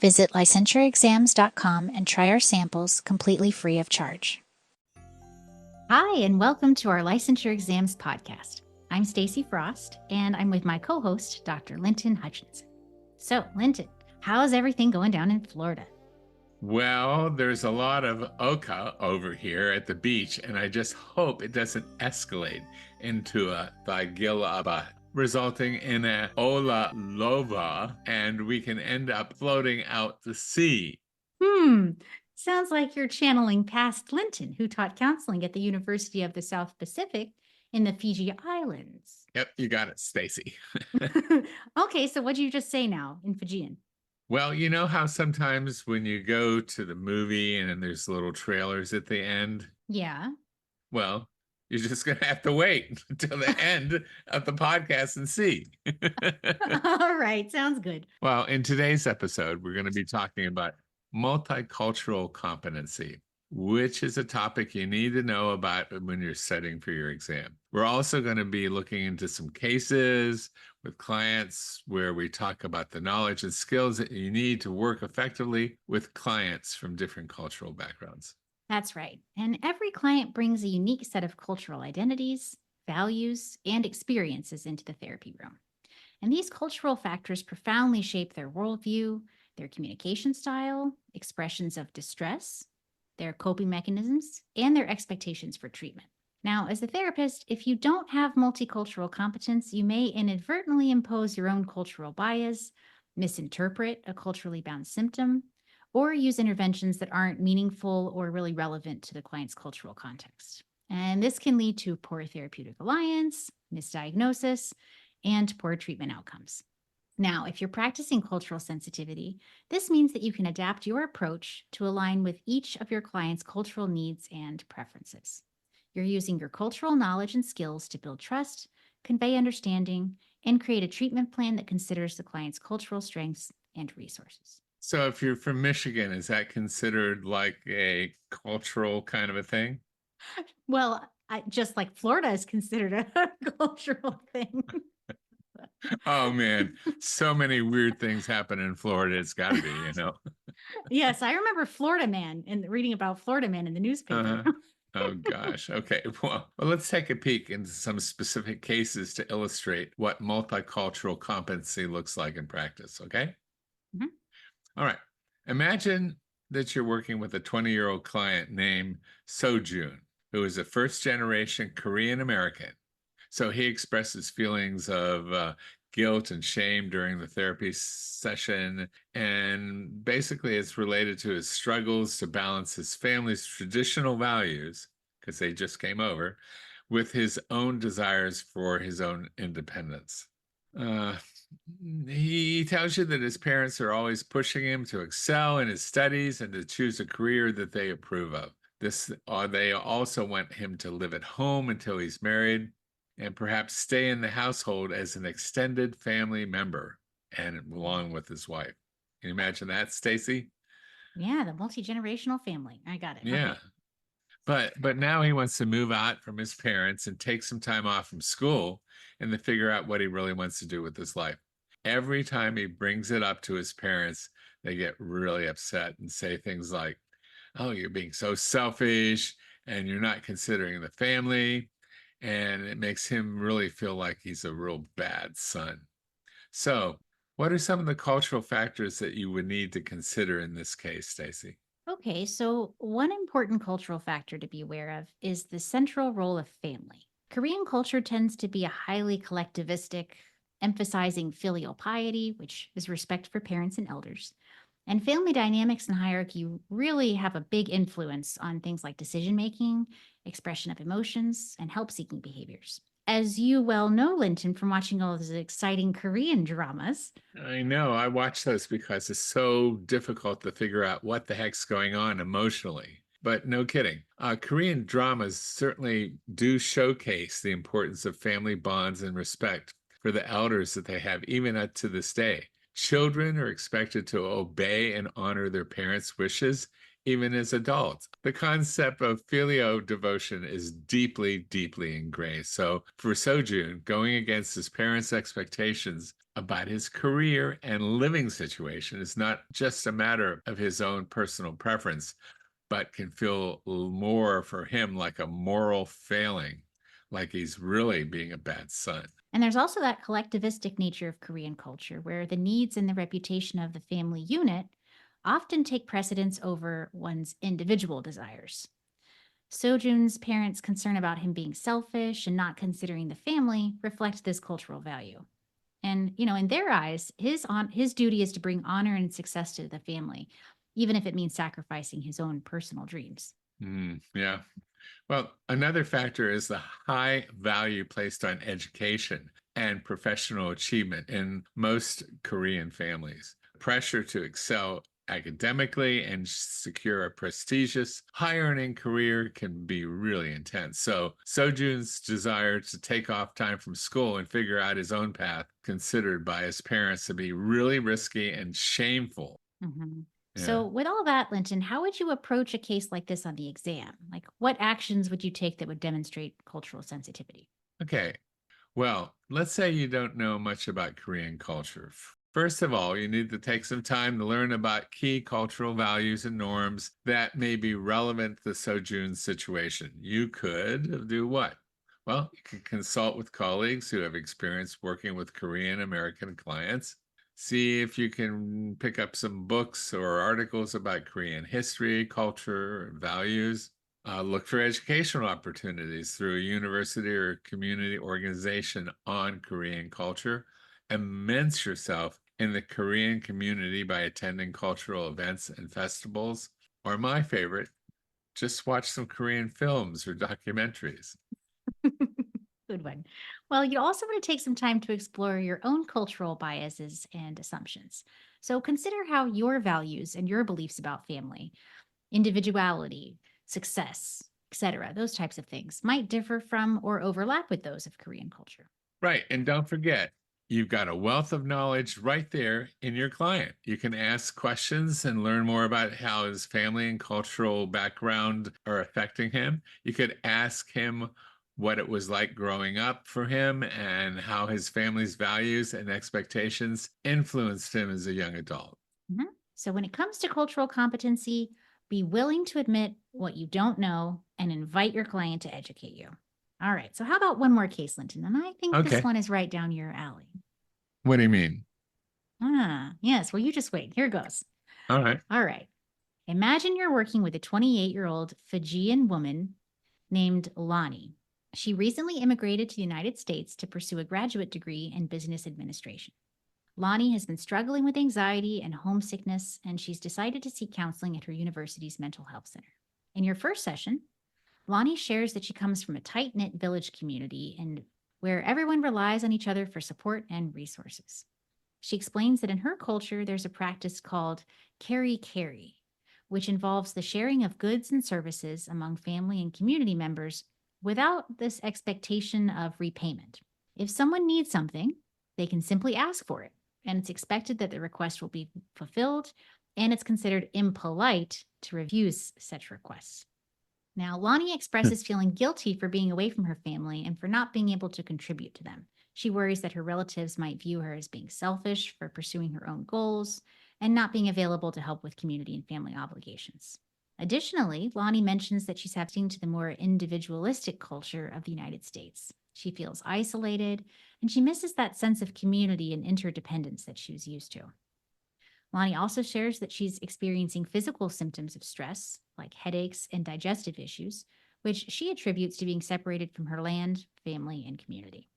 Visit licensuraexams.com and try our samples completely free of charge. Hi, and welcome to our Licensure Exams podcast. I'm Stacy Frost, and I'm with my co-host, Dr. Linton Hutchinson. So, Linton, how's everything going down in Florida? Well, there's a lot of oka over here at the beach, and I just hope it doesn't escalate into a thigilaba, resulting in a ola lova, and we can end up floating out to sea. Sounds like you're channeling past Linton, who taught counseling at the University of the South Pacific in the Fiji Islands. Yep, you got it, Stacy. Okay, so what did you just say now in Fijian? Well, you know how sometimes when you go to the movie and then there's little trailers at the end? Yeah. Well, you're just going to have to wait until the end of the podcast and see. All right, sounds good. Well, in today's episode, we're going to be talking about multicultural competency, which is a topic you need to know about when you're studying for your exam. We're also going to be looking into some cases with clients where we talk about the knowledge and skills that you need to work effectively with clients from different cultural backgrounds. That's right. And every client brings a unique set of cultural identities, values, and experiences into the therapy room. And these cultural factors profoundly shape their worldview, their communication style, expressions of distress, their coping mechanisms, and their expectations for treatment. Now, as a therapist, if you don't have multicultural competence, you may inadvertently impose your own cultural bias, misinterpret a culturally bound symptom, or use interventions that aren't meaningful or really relevant to the client's cultural context. And this can lead to poor therapeutic alliance, misdiagnosis, and poor treatment outcomes. Now, if you're practicing cultural sensitivity, this means that you can adapt your approach to align with each of your client's cultural needs and preferences. You're using your cultural knowledge and skills to build trust, convey understanding, and create a treatment plan that considers the client's cultural strengths and resources. So if you're from Michigan, is that considered like a cultural kind of a thing? Well, just like Florida is considered a cultural thing. Oh man, so many weird things happen in Florida. It's got to be, you know. Yes, I remember Florida Man and reading about Florida Man in the newspaper. Oh gosh. Okay. Well, let's take a peek into some specific cases to illustrate what multicultural competency looks like in practice. Okay. Mhm. All right. Imagine that you're working with a 20-year-old client named Seo Joon, who is a first-generation Korean American. So he expresses feelings of guilt and shame during the therapy session. And basically, it's related to his struggles to balance his family's traditional values, because they just came over, with his own desires for his own independence. He tells you that his parents are always pushing him to excel in his studies and to choose a career that they approve of. They also want him to live at home until he's married and perhaps stay in the household as an extended family member and along with his wife. Can you imagine that, Stacy? Yeah, the multi-generational family. I got it. Yeah. Okay. But now he wants to move out from his parents and take some time off from school and to figure out what he really wants to do with his life. Every time he brings it up to his parents, they get really upset and say things like, "Oh, you're being so selfish and you're not considering the family." And it makes him really feel like he's a real bad son. So, what are some of the cultural factors that you would need to consider in this case, Stacy? Okay, so one important cultural factor to be aware of is the central role of family. Korean culture tends to be a highly collectivistic, emphasizing filial piety, which is respect for parents and elders. And family dynamics and hierarchy really have a big influence on things like decision making, expression of emotions, and help seeking behaviors. As you well know, Linton, from watching all those exciting Korean dramas. I know. I watch those because it's so difficult to figure out what the heck's going on emotionally. But no kidding. Korean dramas certainly do showcase the importance of family bonds and respect for the elders that they have, even up to this day. Children are expected to obey and honor their parents' wishes, even as adults. The concept of filial devotion is deeply, deeply ingrained. So for Seo Joon, going against his parents' expectations about his career and living situation. It's not just a matter of his own personal preference, but can feel more for him like a moral failing, like he's really being a bad son. And there's also that collectivistic nature of Korean culture, where the needs and the reputation of the family unit often take precedence over one's individual desires. Sojun's parents' concern about him being selfish and not considering the family reflect this cultural value. And, in their eyes, his duty is to bring honor and success to the family, even if it means sacrificing his own personal dreams. Yeah. Well, another factor is the high value placed on education and professional achievement in most Korean families. Pressure to excel academically and secure a prestigious, high earning career can be really intense. So, Sojun's desire to take off time from school and figure out his own path, considered by his parents to be really risky and shameful. hmm Yeah. So, with all that, Linton, how would you approach a case like this on the exam? Like, what actions would you take that would demonstrate cultural sensitivity? Okay. Well, let's say you don't know much about Korean culture. First of all, you need to take some time to learn about key cultural values and norms that may be relevant to Sojun's situation. You could do what? Well, you could consult with colleagues who have experience working with Korean American clients. See if you can pick up some books or articles about Korean history, culture, and values. Look for educational opportunities through a university or community organization on Korean culture. Immerse yourself in the Korean community by attending cultural events and festivals. Or my favorite, just watch some Korean films or documentaries. Good one. Well, you also want to take some time to explore your own cultural biases and assumptions. So consider how your values and your beliefs about family, individuality, success, etc., those types of things might differ from or overlap with those of Korean culture. Right. And don't forget, you've got a wealth of knowledge right there in your client. You can ask questions and learn more about how his family and cultural background are affecting him. You could ask him what it was like growing up for him and how his family's values and expectations influenced him as a young adult. Mhm. So when it comes to cultural competency, be willing to admit what you don't know and invite your client to educate you. All right. So how about one more case, Linton? And I think this Okay. one is right down your alley. What do you mean? Yes. Well, you just wait. Here goes. All right. All right. Imagine you're working with a 28-year-old Fijian woman named Lonnie. She recently immigrated to the United States to pursue a graduate degree in business administration. Lonnie has been struggling with anxiety and homesickness, and she's decided to seek counseling at her university's mental health center. In your first session, Lonnie shares that she comes from a tight knit village community and where everyone relies on each other for support and resources. She explains that in her culture, there's a practice called carry, which involves the sharing of goods and services among family and community members without this expectation of repayment. If someone needs something, they can simply ask for it, and it's expected that the request will be fulfilled, and it's considered impolite to refuse such requests. Now, Lonnie expresses feeling guilty for being away from her family and for not being able to contribute to them. She worries that her relatives might view her as being selfish for pursuing her own goals and not being available to help with community and family obligations. Additionally, Lonnie mentions that she's adapting to the more individualistic culture of the United States. She feels isolated and she misses that sense of community and interdependence that she was used to. Lonnie also shares that she's experiencing physical symptoms of stress, like headaches and digestive issues, which she attributes to being separated from her land, family, and community.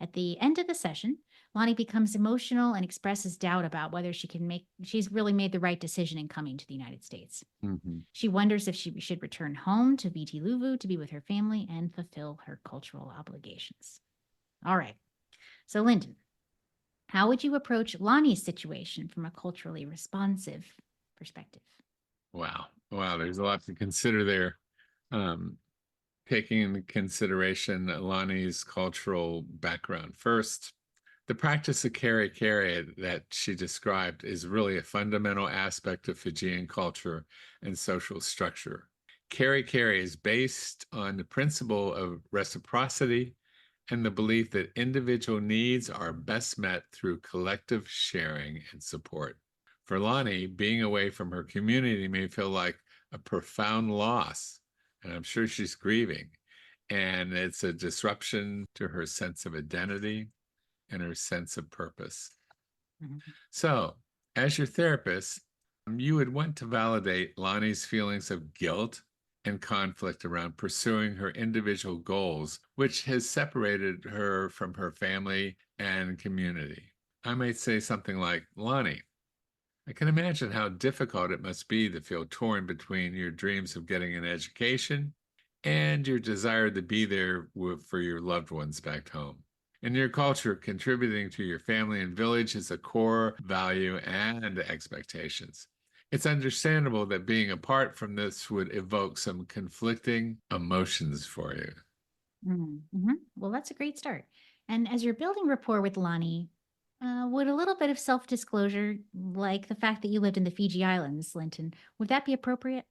At the end of the session, Lonnie becomes emotional and expresses doubt about whether she's really made the right decision in coming to the United States. Mm-hmm. She wonders if she should return home to VT Luvu to be with her family and fulfill her cultural obligations. All right. So, Lyndon, how would you approach Lonnie's situation from a culturally responsive perspective? Wow. Wow. There's a lot to consider there. Um, Taking into consideration Lonnie's cultural background. First, the practice of carry that she described is really a fundamental aspect of Fijian culture and social structure. Carry is based on the principle of reciprocity and the belief that individual needs are best met through collective sharing and support. For Lonnie, being away from her community may feel like a profound loss, and I'm sure she's grieving. And it's a disruption to her sense of identity and her sense of purpose. Mhm. So, as your therapist, you would want to validate Lonnie's feelings of guilt and conflict around pursuing her individual goals, which has separated her from her family and community. I might say something like, Lonnie, I can imagine how difficult it must be to feel torn between your dreams of getting an education and your desire to be there for your loved ones back home. In your culture, contributing to your family and village is a core value and expectations. It's understandable that being apart from this would evoke some conflicting emotions for you. Mm-hmm. Well, that's a great start. And as you're building rapport with Lonnie, would a little bit of self disclosure, like the fact that you lived in the Fiji Islands, Linton, would that be appropriate?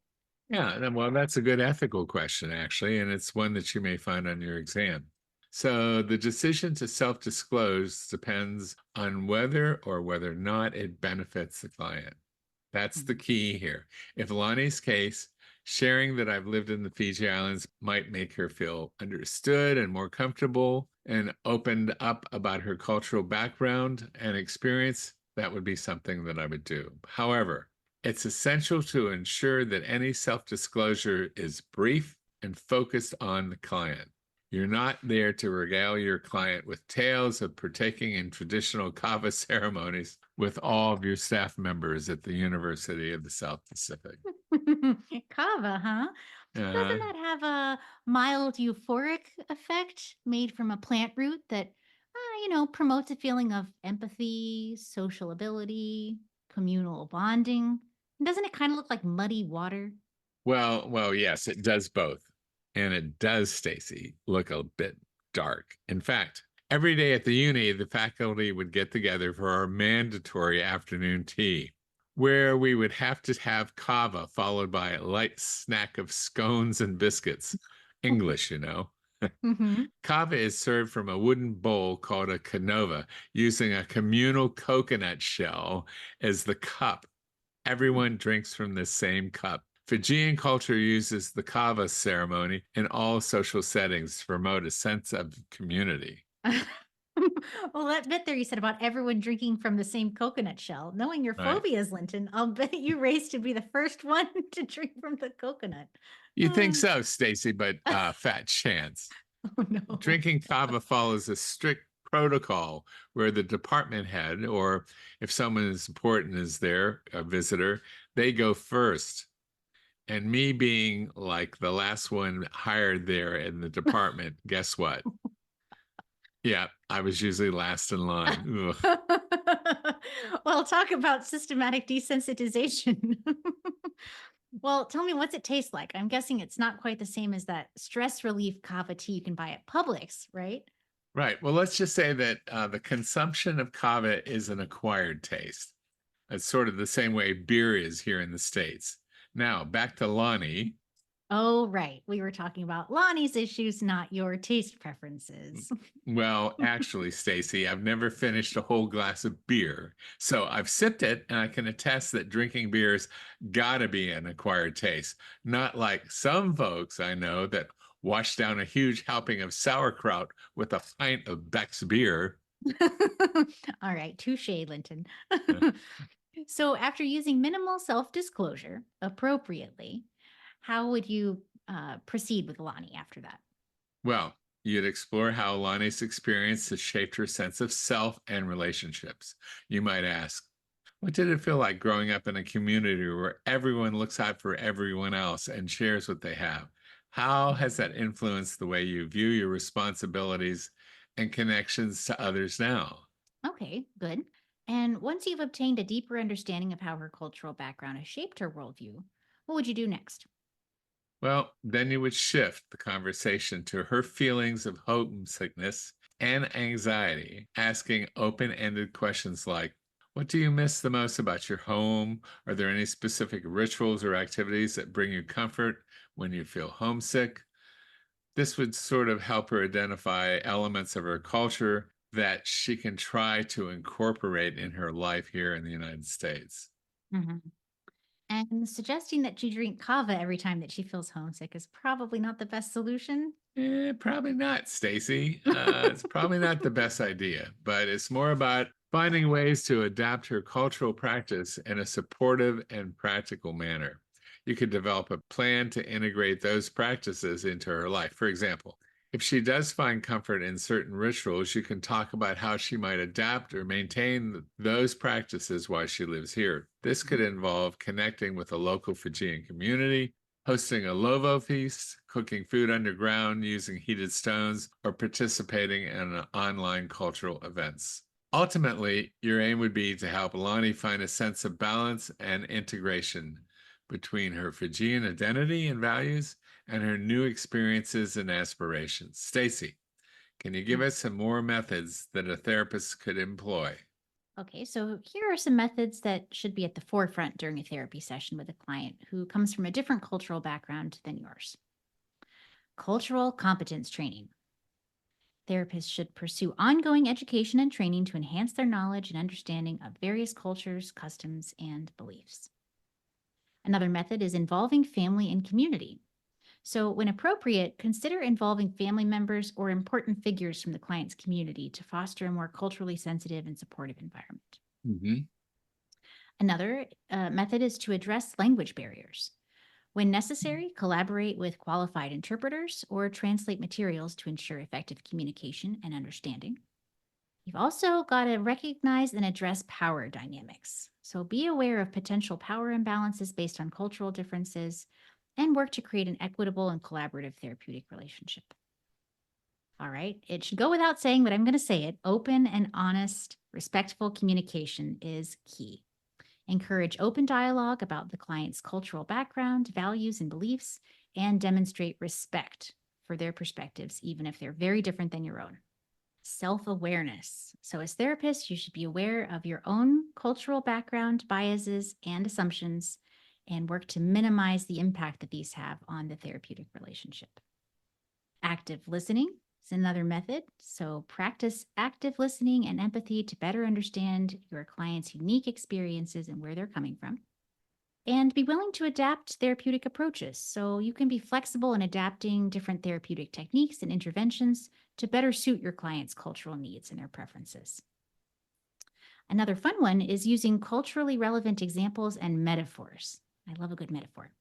Yeah, well, that's a good ethical question, actually, and it's one that you may find on your exam. So the decision to self disclose depends on whether or whether or not it benefits the client. That's the Mhm. key here. If Lonnie's case, sharing that I've lived in the Fiji Islands might make her feel understood and more comfortable and opened up about her cultural background and experience, that would be something that I would do. However, it's essential to ensure that any self disclosure is brief and focused on the client. You're not there to regale your client with tales of partaking in traditional kava ceremonies with all of your staff members at the University of the South Pacific. Kava, huh? Doesn't Uh, that have a mild euphoric effect made from a plant root that, promotes a feeling of empathy, social ability, communal bonding? Doesn't it kind of look like muddy water? well, yes, it does both. And it does, Stacy, look a bit dark. In fact, every day at the uni, the faculty would get together for our mandatory afternoon tea, where we would have to have kava followed by a light snack of scones and biscuits. English, you know. Hmm. Kava is served from a wooden bowl called a canova, using a communal coconut shell as the cup. Everyone drinks from the same cup. Fijian culture uses the kava ceremony in all social settings to promote a sense of community. Well, that bit there you said about everyone drinking from the same coconut shell. Knowing your Right. phobias, Linton, I'll bet you raced to be the first one to drink from the coconut. You think Uh, so, Stacy, but fat chance. oh no. Drinking kava follows a strict protocol where the department head, or if someone as important is there, a visitor, they go first. And me being like the last one hired there in the department, guess what? Yeah, I was usually last in line. Ugh. Well, talk about systematic desensitization. Well, tell me, what's it taste like? I'm guessing it's not quite the same as that stress relief kava tea you can buy at Publix, right? Right. Well, let's just say that the consumption of kava is an acquired taste. It's sort of the same way beer is here in the States. Now, back to Lonnie. Oh, right. We were talking about Lonnie's issues, not your taste preferences. Well, actually, Stacy, I've never finished a whole glass of beer. So I've sipped it, and I can attest that drinking beer's gotta be an acquired taste. Not like some folks I know that wash down a huge helping of sauerkraut with a pint of Beck's beer. All right, touche, Linton. Uh, So, after using minimal self disclosure appropriately, how would you proceed with Lonnie after that? Well, you'd explore how Lonnie's experience has shaped her sense of self and relationships. You might ask, what did it feel like growing up in a community where everyone looks out for everyone else and shares what they have? How has that influenced the way you view your responsibilities and connections to others now? Okay, good. And once you've obtained a deeper understanding of how her cultural background has shaped her worldview, what would you do next? Well, then you would shift the conversation to her feelings of homesickness and anxiety, asking open ended questions like, what do you miss the most about your home? Are there any specific rituals or activities that bring you comfort when you feel homesick? This would sort of help her identify elements of her culture that she can try to incorporate in her life here in the United States. Mhm. And suggesting that she drink kava every time that she feels homesick is probably not the best solution. Probably not, Stacy. It's probably not the best idea, but it's more about finding ways to adapt her cultural practice in a supportive and practical manner. You could develop a plan to integrate those practices into her life. For example, if she does find comfort in certain rituals, you can talk about how she might adapt or maintain those practices while she lives here. This could involve connecting with a local Fijian community, hosting a Lovo feast, cooking food underground using heated stones, or participating in online cultural events. Ultimately, your aim would be to help Lonnie find a sense of balance and integration between her Fijian identity and values and her new experiences and aspirations. Stacy, can you give Mm. us some more methods that a therapist could employ? Okay, so here are some methods that should be at the forefront during a therapy session with a client who comes from a different cultural background than yours. Cultural competence training. Therapists should pursue ongoing education and training to enhance their knowledge and understanding of various cultures, customs, and beliefs. Another method is involving family and community. So, when appropriate, consider involving family members or important figures from the client's community to foster a more culturally sensitive and supportive environment. Mm-hmm. Another method is to address language barriers. When necessary, collaborate with qualified interpreters or translate materials to ensure effective communication and understanding. You've also got to recognize and address power dynamics. So be aware of potential power imbalances based on cultural differences and work to create an equitable and collaborative therapeutic relationship. All right, it should go without saying, but I'm going to say it. Open and honest, respectful communication is key. Encourage open dialogue about the client's cultural background, values, and beliefs, and demonstrate respect for their perspectives, even if they're very different than your own. Self-awareness. So as therapists, you should be aware of your own cultural background, biases, and assumptions, and work to minimize the impact that these have on the therapeutic relationship. Active listening is another method. So practice active listening and empathy to better understand your client's unique experiences and where they're coming from. And be willing to adapt therapeutic approaches. So you can be flexible in adapting different therapeutic techniques and interventions to better suit your client's cultural needs and their preferences. Another fun one is using culturally relevant examples and metaphors. I love a good metaphor.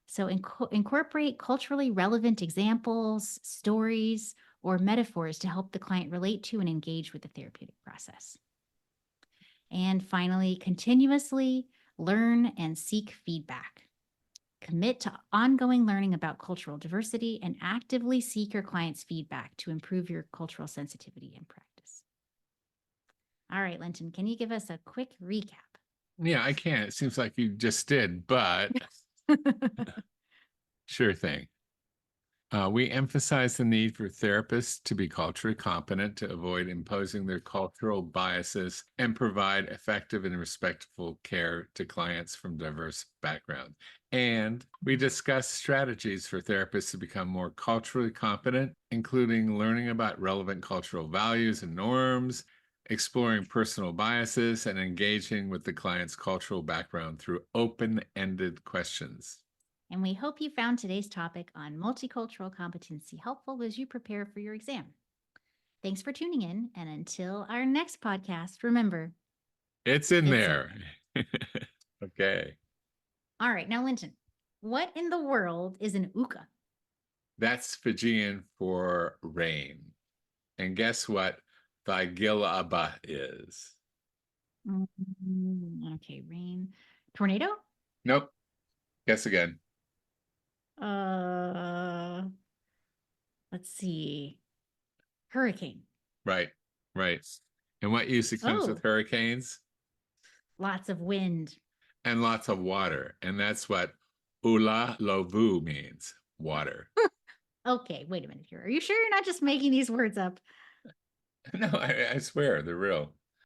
So incorporate culturally relevant examples, stories, or metaphors to help the client relate to and engage with the therapeutic process. And finally, continuously learn and seek feedback. Commit to ongoing learning about cultural diversity and actively seek your client's feedback to improve your cultural sensitivity and practice. All right, Linton, can you give us a quick recap? Yeah, I can. It seems like you just did, but sure thing. We emphasize the need for therapists to be culturally competent to avoid imposing their cultural biases and provide effective and respectful care to clients from diverse backgrounds. And we discuss strategies for therapists to become more culturally competent, including learning about relevant cultural values and norms, exploring personal biases, and engaging with the client's cultural background through open-ended questions. And we hope you found today's topic on multicultural competency helpful as you prepare for your exam. Thanks for tuning in, and until our next podcast, remember, It's in it's there. Okay. All right, now Linton, what in the world is an uka? That's Fijian for rain. And guess what Thigilaba is? Okay, rain. Tornado? Nope. Guess again. Uh, let's see. Hurricane. Right. Right. And what usually comes with Oh, hurricanes? lots of wind. And lots of water. And that's what ula lovu means, water. Okay, wait a minute here. Are you sure you're not just making these words up? No, I swear they're real.